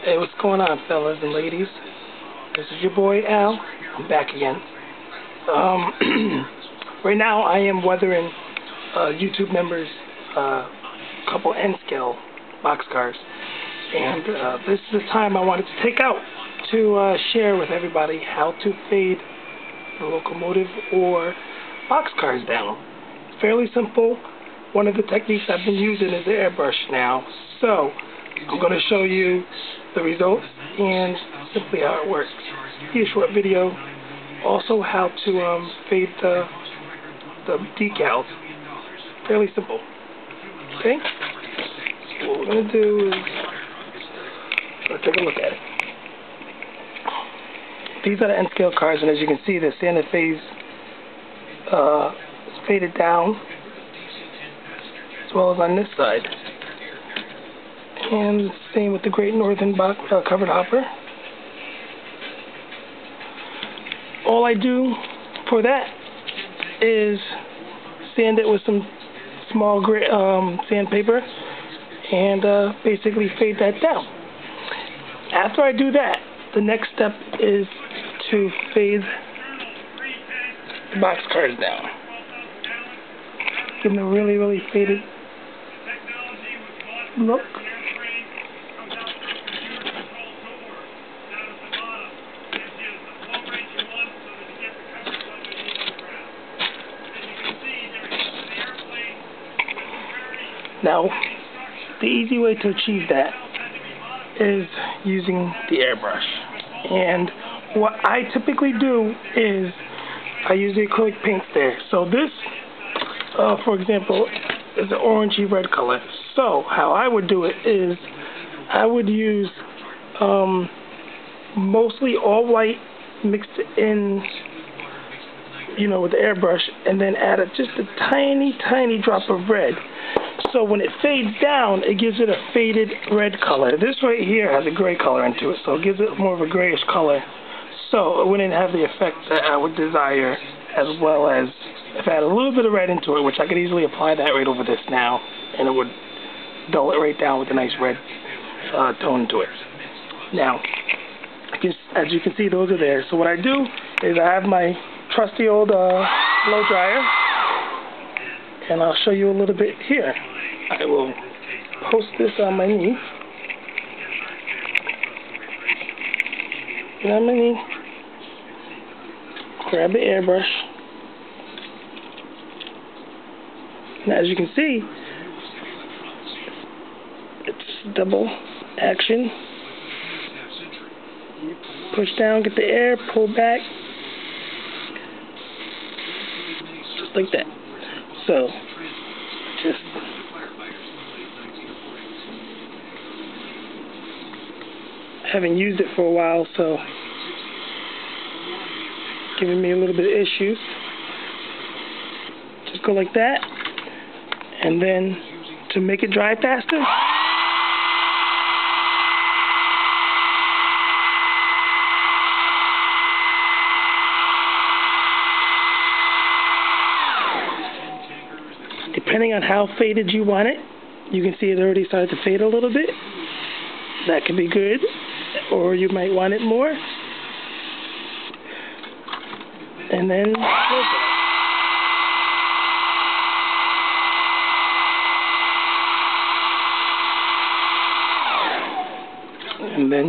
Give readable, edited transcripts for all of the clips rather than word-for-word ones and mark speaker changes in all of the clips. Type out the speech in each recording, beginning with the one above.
Speaker 1: Hey, what's going on, fellas and ladies? This is your boy Al. I'm back again. Right now I am weathering YouTube members' couple N-scale boxcars, and this is the time I wanted to take out to share with everybody how to fade the locomotive or boxcars down. It's fairly simple. One of the techniques I've been using is the airbrush now, so I'm going to show you the results and simply how it works. Be a short video. Also, how to fade the decals. Fairly simple. Okay. So what we're going to do is let's take a look at it. These are the N-scale cars, and as you can see, the Santa Fe's is faded down, as well as on this side. And same with the Great Northern covered hopper. All I do for that is sand it with some small sandpaper and basically fade that down. After I do that, the next step is to fade the boxcars down. Give them a really, really faded look. Now, the easy way to achieve that is using the airbrush. And what I typically do is I use the acrylic paints there. So this, for example, is an orangey red color. So how I would do it is I would use mostly all white mixed in, with the airbrush, and then add just a tiny, tiny drop of red. So when it fades down, it gives it a faded red color. This right here has a gray color into it, so it gives it more of a grayish color. So it wouldn't have the effect that I would desire, as well as if I had a little bit of red into it, which I could easily apply that right over this now, and it would dull it right down with a nice red tone to it. Now, as you can see, those are there. So what I do is I have my trusty old blow dryer, and I'll show you a little bit here. I will post this on my knee. Get on my knee, grab the airbrush, and as you can see, it's double action. Push down, get the air, pull back, just like that. So, just haven't used it for a while, so giving me a little bit of issues. Just go like that, and then to make it dry faster, depending on how faded you want it, you can see it already started to fade a little bit. That could be good, or you might want it more. And then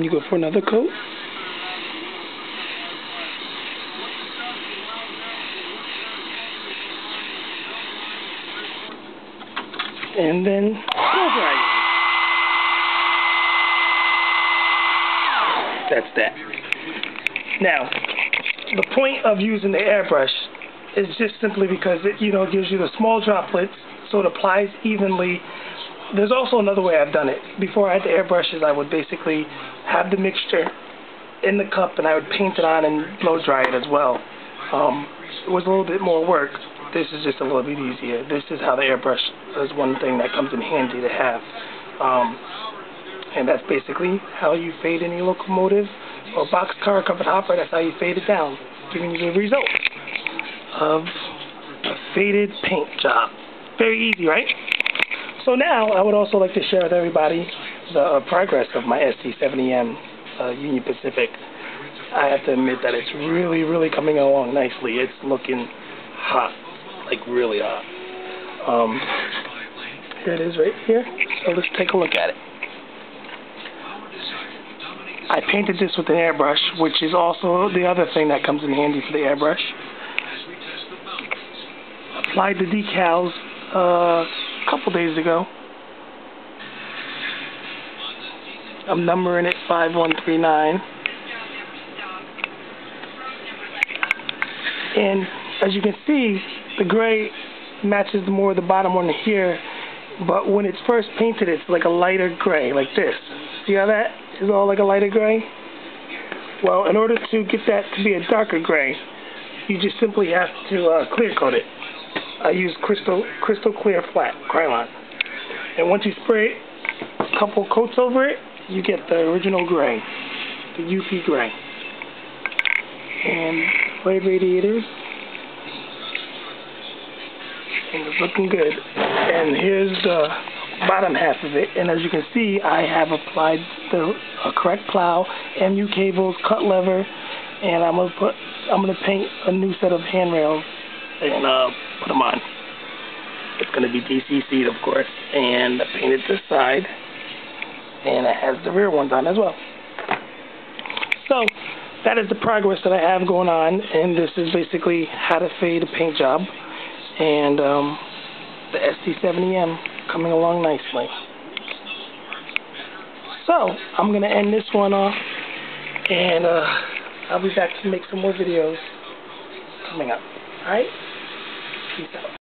Speaker 1: you go for another coat. And then blow dry. That's that. Now, the point of using the airbrush is just simply because it, gives you the small droplets, so it applies evenly. There's also another way I've done it. Before I had the airbrushes, I would basically have the mixture in the cup, and I would paint it on and blow dry it as well. It was a little bit more work. This is just a little bit easier. This is how the airbrush is one thing that comes in handy to have. And that's basically how you fade any locomotive or boxcar covered hopper. That's how you fade it down, giving you the result of a faded paint job. Very easy, right? So now I would also like to share with everybody the progress of my SD70M Union Pacific, I have to admit that it's really coming along nicely. It's looking hot, like really hot. Here it is right here. So let's take a look at it. I painted this with an airbrush, which is also the other thing that comes in handy for the airbrush. Applied the decals a couple days ago. I'm numbering it 5139. And as you can see, the gray matches more of the bottom one here, but when it's first painted, it's like a lighter gray, like this. See how that is all like a lighter gray? Well, in order to get that to be a darker gray, you just simply have to clear coat it. I use crystal clear flat Krylon. And once you spray it, a couple coats over it, you get the original gray, the UP gray. And blade radiators. And it's looking good. And here's the bottom half of it. And as you can see, I have applied the correct plow, MU cables, cut lever, and I'm gonna paint a new set of handrails and put them on. It's gonna be DCC'd, of course, and I painted this side, and it has the rear ones on as well. So that is the progress that I have going on, and this is basically how to fade a paint job, and the SD70M coming along nicely. So I'm gonna end this one off, and I'll be back to make some more videos coming up. Alright? Peace out.